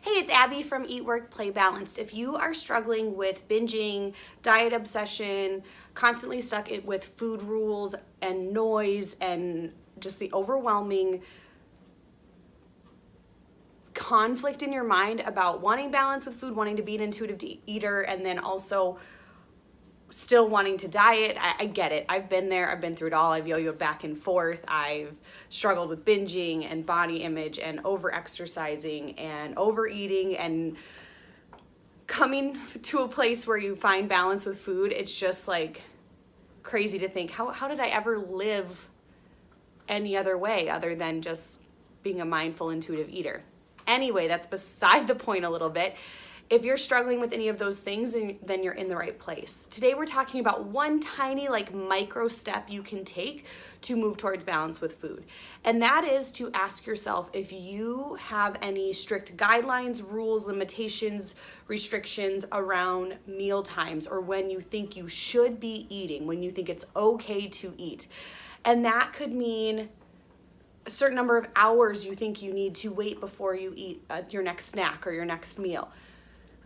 Hey, it's Abby from Eat, Work, Play, Balanced. If you are struggling with binging, diet obsession, constantly stuck with food rules and noise and just the overwhelming conflict in your mind about wanting balance with food, wanting to be an intuitive eater, and then also still wanting to diet, I get it. I've been there. I've been through it all. I've yo-yoed back and forth. I've struggled with binging and body image and over-exercising and overeating and coming to a place where you find balance with food. It's just like crazy to think, how did I ever live any other way other than just being a mindful, intuitive eater? Anyway, that's beside the point a little bit. If you're struggling with any of those things, then you're in the right place. Today we're talking about one tiny micro step you can take to move towards balance with food. And that is to ask yourself if you have any strict guidelines, rules, limitations, restrictions around meal times or when you think you should be eating, when you think it's okay to eat. And that could mean a certain number of hours you think you need to wait before you eat your next snack or your next meal.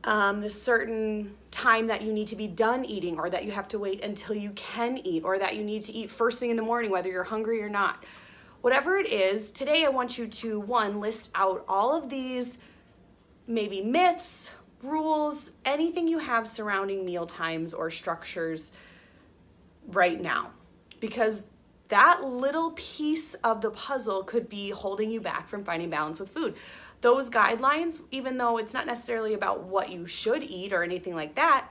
The certain time that you need to be done eating, or that you have to wait until you can eat, or that you need to eat first thing in the morning, whether you're hungry or not. Whatever it is, today I want you to, one, list out all of these maybe myths, rules, anything you have surrounding meal times or structures right now. Because that little piece of the puzzle could be holding you back from finding balance with food. Those guidelines, even though it's not necessarily about what you should eat or anything like that,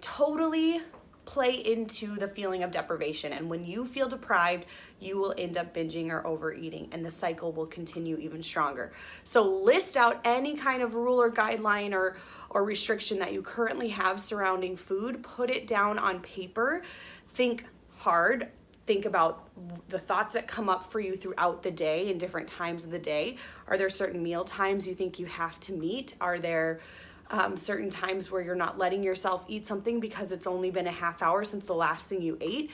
totally play into the feeling of deprivation. And when you feel deprived, you will end up binging or overeating, and the cycle will continue even stronger. So list out any kind of rule or guideline or restriction that you currently have surrounding food. Put it down on paper. Think hard. Think about the thoughts that come up for you throughout the day and different times of the day. Are there certain meal times you think you have to meet? Are there certain times where you're not letting yourself eat something because it's only been a half hour since the last thing you ate?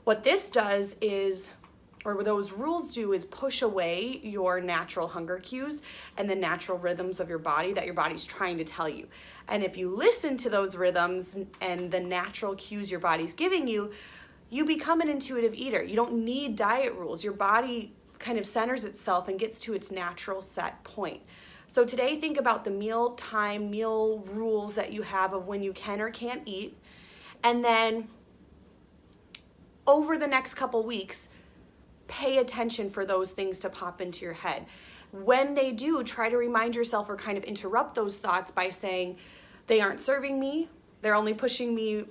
What this does is, or what those rules do, is push away your natural hunger cues and the natural rhythms of your body that your body's trying to tell you. And if you listen to those rhythms and the natural cues your body's giving you, you become an intuitive eater. You don't need diet rules. Your body kind of centers itself and gets to its natural set point. So today, think about the meal rules that you have of when you can or can't eat. And then over the next couple weeks, pay attention for those things to pop into your head. When they do, try to remind yourself or kind of interrupt those thoughts by saying, they aren't serving me. They're only pushing me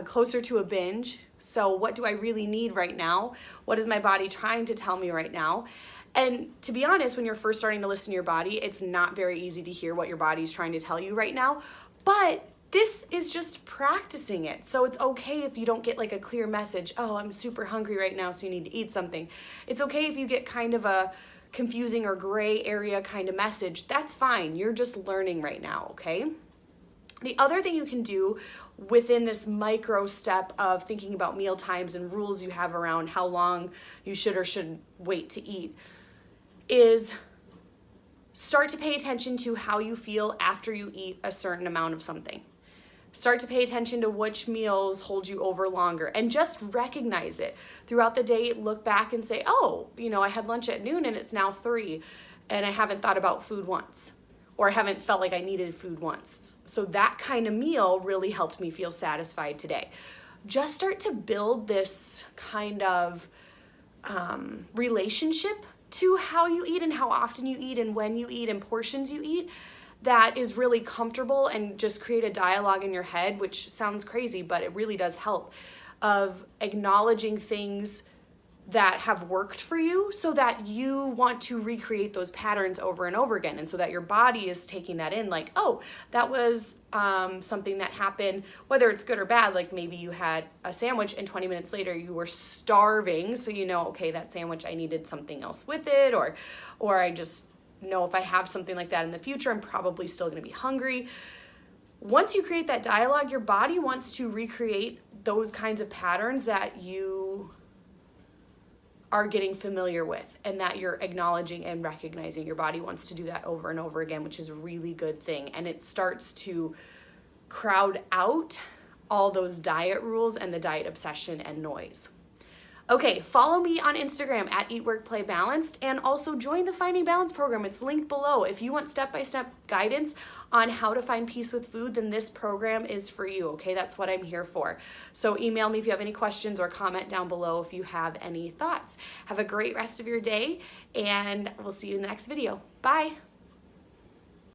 closer to a binge. So what do I really need right now? What is my body trying to tell me right now? And to be honest, when you're first starting to listen to your body, it's not very easy to hear what your body's trying to tell you right now. But this is just practicing it. So it's okay if you don't get a clear message, oh, I'm super hungry right now, so you need to eat something. It's okay if you get kind of a confusing or gray area kind of message. That's fine. You're just learning right now, okay? The other thing you can do within this micro step of thinking about meal times and rules you have around how long you should or shouldn't wait to eat is start to pay attention to how you feel after you eat a certain amount of something. Start to pay attention to which meals hold you over longer, and just recognize it. Throughout the day, look back and say, oh, I had lunch at noon and it's now 3 and I haven't thought about food once. Or I haven't felt like I needed food once. So that kind of meal really helped me feel satisfied today. Just start to build this kind of relationship to how you eat and how often you eat and when you eat and portions you eat that is really comfortable, and just create a dialogue in your head, which sounds crazy, but it really does help, of acknowledging things that have worked for you so that you want to recreate those patterns over and over again. And so that your body is taking that in, oh, that was something that happened, whether it's good or bad. Maybe you had a sandwich and 20 minutes later you were starving. So okay, that sandwich, I needed something else with it, or I just know if I have something like that in the future, I'm probably still gonna be hungry. Once you create that dialogue, your body wants to recreate those kinds of patterns that you are getting familiar with, and that you're acknowledging and recognizing your body wants to do that over and over again, which is a really good thing. And it starts to crowd out all those diet rules and the diet obsession and noise. Okay, follow me on Instagram at Eat, Work, Play, Balanced, and also join the Finding Balance program. It's linked below. If you want step-by-step guidance on how to find peace with food, then this program is for you, okay? That's what I'm here for. So email me if you have any questions, or comment down below if you have any thoughts. Have a great rest of your day, and we'll see you in the next video. Bye.